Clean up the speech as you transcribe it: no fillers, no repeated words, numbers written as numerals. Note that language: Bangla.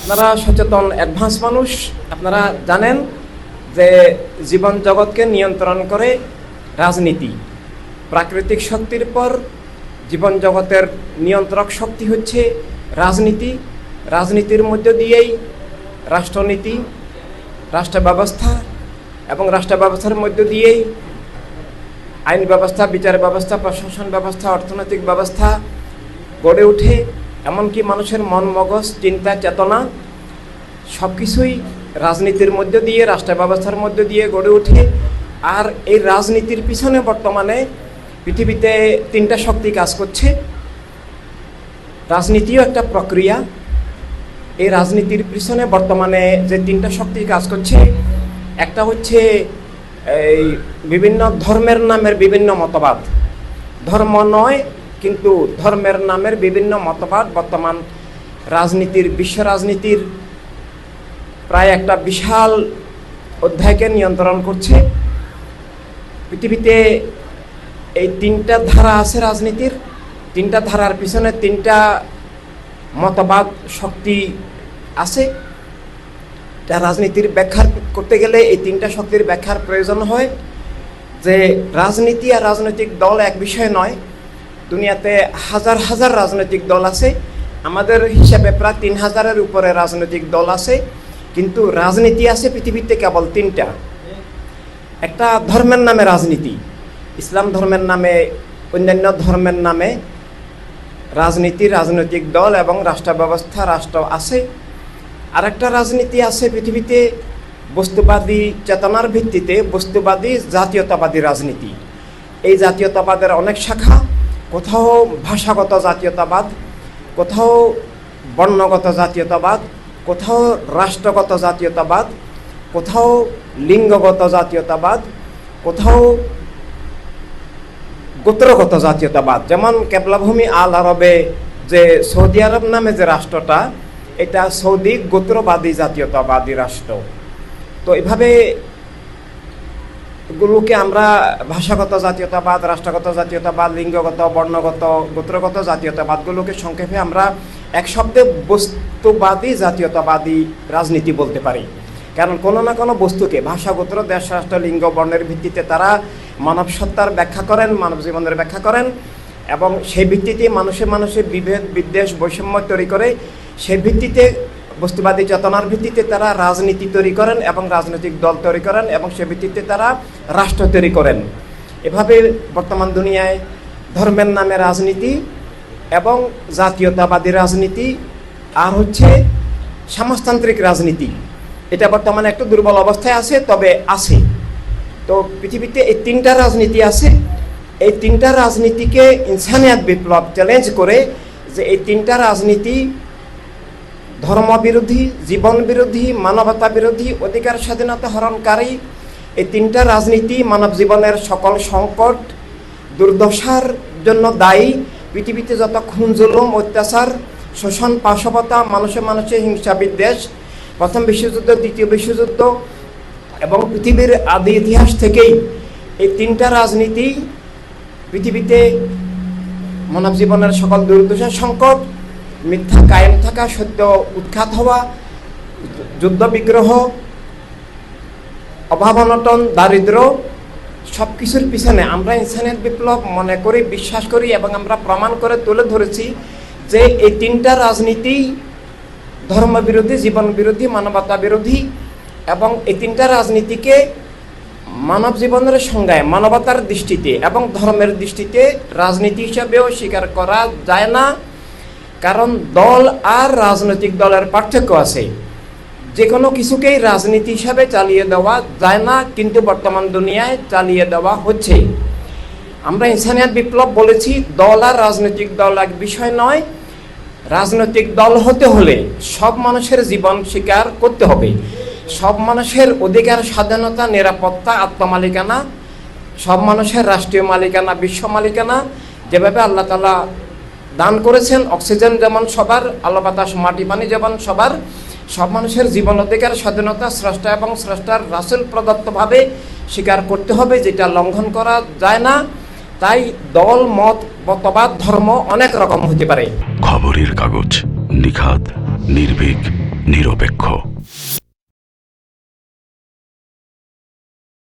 আপনারা সচেতন অ্যাডভান্স মানুষ, আপনারা জানেন যে জীবন জগৎকে নিয়ন্ত্রণ করে রাজনীতি। প্রাকৃতিক শক্তির পর জীবন জগতের নিয়ন্ত্রক শক্তি হচ্ছে রাজনীতি। রাজনীতির মধ্য দিয়েই রাষ্ট্রনীতি, রাষ্ট্র ব্যবস্থা এবং রাষ্ট্র ব্যবস্থার মধ্য দিয়েই আইন ব্যবস্থা, বিচার ব্যবস্থা, প্রশাসন ব্যবস্থা, অর্থনৈতিক ব্যবস্থা গড়ে ওঠে। এমনকি মানুষের মন, মগজ, চিন্তা, চেতনা সব কিছুই রাজনীতির মধ্য দিয়ে, রাষ্ট্র ব্যবস্থার মধ্য দিয়ে গড়ে ওঠে। আর এই রাজনীতির পিছনে বর্তমানে পৃথিবীতে তিনটা শক্তি কাজ করছে। রাজনীতিও একটা প্রক্রিয়া। এই রাজনীতির পিছনে বর্তমানে যে তিনটা শক্তি কাজ করছে, একটা হচ্ছে এই বিভিন্ন ধর্মের নামের বিভিন্ন মতবাদ। ধর্ম নয়, কিন্তু ধর্মের নামের বিভিন্ন মতবাদ বর্তমান রাজনীতির, বিশ্ব রাজনীতির প্রায় একটা বিশাল অধ্যায়কে নিয়ন্ত্রণ করছে। পৃথিবীতে এই তিনটা ধারা আছে রাজনীতির। তিনটা ধারার পিছনে তিনটা মতবাদ, শক্তি আছে। যা রাজনীতির ব্যাখ্যা করতে গেলে এই তিনটা শক্তির ব্যাখ্যার প্রয়োজন হয়। যে রাজনীতি আর রাজনৈতিক দল এক বিষয় নয়। দুনিয়াতে হাজার হাজার রাজনৈতিক দল আছে। আমাদের হিসাবে প্রায় 3000-এর উপরে রাজনৈতিক দল আছে। কিন্তু রাজনীতি আছে পৃথিবীতে কেবল তিনটা। একটা ধর্মের নামে রাজনীতি, ইসলাম ধর্মের নামে, অন্যান্য ধর্মের নামে রাজনীতি, রাজনৈতিক দল এবং রাষ্ট্র ব্যবস্থা, রাষ্ট্র আছে। আর একটা রাজনীতি আছে পৃথিবীতে বস্তুবাদী চেতনার ভিত্তিতে, বস্তুবাদী জাতীয়তাবাদী রাজনীতি। এই জাতীয়তাবাদের অনেক শাখা। কোথাও ভাষাগত জাতীয়তাবাদ, কোথাও বর্ণগত জাতীয়তাবাদ, কোথাও রাষ্ট্রগত জাতীয়তাবাদ, কোথাও লিঙ্গগত জাতীয়তাবাদ, কোথাও গোত্রগত জাতীয়তাবাদ। যেমন কেবলাভূমি আল আরবে যে সৌদি আরব নামে যে রাষ্ট্রটা, এটা সৌদি গোত্রবাদী জাতীয়তাবাদী রাষ্ট্র। তো এভাবে গুলোকে আমরা ভাষাগত জাতীয়তাবাদ, রাষ্ট্রগত জাতীয়তাবাদ, লিঙ্গগত, বর্ণগত, গোত্রগত জাতীয়তাবাদগুলোকে সংক্ষেপে আমরা এক শব্দে বস্তুবাদী জাতীয়তাবাদী রাজনীতি বলতে পারি। কারণ কোনো না কোনো বস্তুকে ভাষা, গোত্র, দেশ, রাষ্ট্র, লিঙ্গ, বর্ণের ভিত্তিতে তারা মানব সত্তার ব্যাখ্যা করেন, মানব জীবনের ব্যাখ্যা করেন এবং সেই ভিত্তিতে মানুষে বিভেদ, বিদ্বেষ, বৈষম্য তৈরি করে। সেই ভিত্তিতে বস্তুবাদী চেতনার ভিত্তিতে তারা রাজনীতি তৈরি করেন এবং রাজনৈতিক দল তৈরি করেন এবং সে ভিত্তিতে তারা রাষ্ট্র তৈরি করেন। এভাবে বর্তমান দুনিয়ায় ধর্মের নামে রাজনীতি এবং জাতীয়তাবাদী রাজনীতি আর হচ্ছে সমাজতান্ত্রিক রাজনীতি, এটা বর্তমানে একটু দুর্বল অবস্থায় আছে, তবে আছে। তো পৃথিবীতে এই তিনটা রাজনীতি আছে। এই তিনটা রাজনীতিকে ইনসানিয়াত বিপ্লব চ্যালেঞ্জ করে যে এই তিনটা রাজনীতি ধর্ম বিরোধী, জীবন বিরোধী, মানবতা বিরোধী, অধিকার স্বাধীনতা হরণকারী। এই তিনটা রাজনীতি মানব জীবনের সকল সংকট, দুর্দশার জন্য দায়ী। পৃথিবীতে যত খুন, জুলুম, অত্যাচার, শোষণ, পাশবতা, মানুষে মানুষে হিংসা, বিদ্বেষ, প্রথম বিশ্বযুদ্ধ, দ্বিতীয় বিশ্বযুদ্ধ এবং পৃথিবীর আদি ইতিহাস থেকেই এই তিনটা রাজনীতি পৃথিবীতে মানব জীবনের সকল দুর্দশা, সংকট, মিথ্যা কায়েম থাকা, সত্য উৎখাত হওয়া, যুদ্ধ বিগ্রহ, অভাব অনটন, দারিদ্র, সব কিছুর পিছনে আমরা ইনসানিয়াত বিপ্লব মনে করি, বিশ্বাস করি এবং আমরা প্রমাণ করে তুলে ধরেছি যে এই তিনটা রাজনীতি ধর্ম বিরোধী, জীবন বিরোধী, মানবতা বিরোধী এবং এই তিনটা রাজনীতিকে মানব জীবনের সংজ্ঞায়, মানবতার দৃষ্টিতে এবং ধর্মের দৃষ্টিতে রাজনীতি হিসাবেও স্বীকার করা যায় না। কারণ দল আর রাজনৈতিক দলের পার্থক্য আছে। যে কোনো কিছুকেই রাজনীতি হিসাবে চালিয়ে দেওয়া যায় না, কিন্তু বর্তমান দুনিয়ায় চালিয়ে দেওয়া হচ্ছে। আমরা ইনসানিয়াত বিপ্লব বলেছি, দল আর রাজনৈতিক দল এক বিষয় নয়। রাজনৈতিক দল হতে হলে সব মানুষের জীবন স্বীকার করতে হবে, সব মানুষের অধিকার, স্বাধীনতা, নিরাপত্তা, আত্মমালিকানা, সব মানুষের রাষ্ট্রীয় মালিকানা, বিশ্ব মালিকানা, যেভাবে আল্লাহ তাআলা দান করেছেন। অক্সিজেন যেমন সবার, আলো বাতাস মাটি পানি যেমন সবার, সব মানুষের জীবন অধিকার, স্বাধীনতা স্রষ্টা এবং স্রষ্টার রাসূল প্রদত্তভাবে স্বীকার করতে হবে, যেটা লঙ্ঘন করা যায় না। তাই দল, মত, মতবাদ, ধর্ম অনেক রকম হতে পারে। খবরের কাগজ, নিখাত নির্ভীক, নিরপেক্ষ।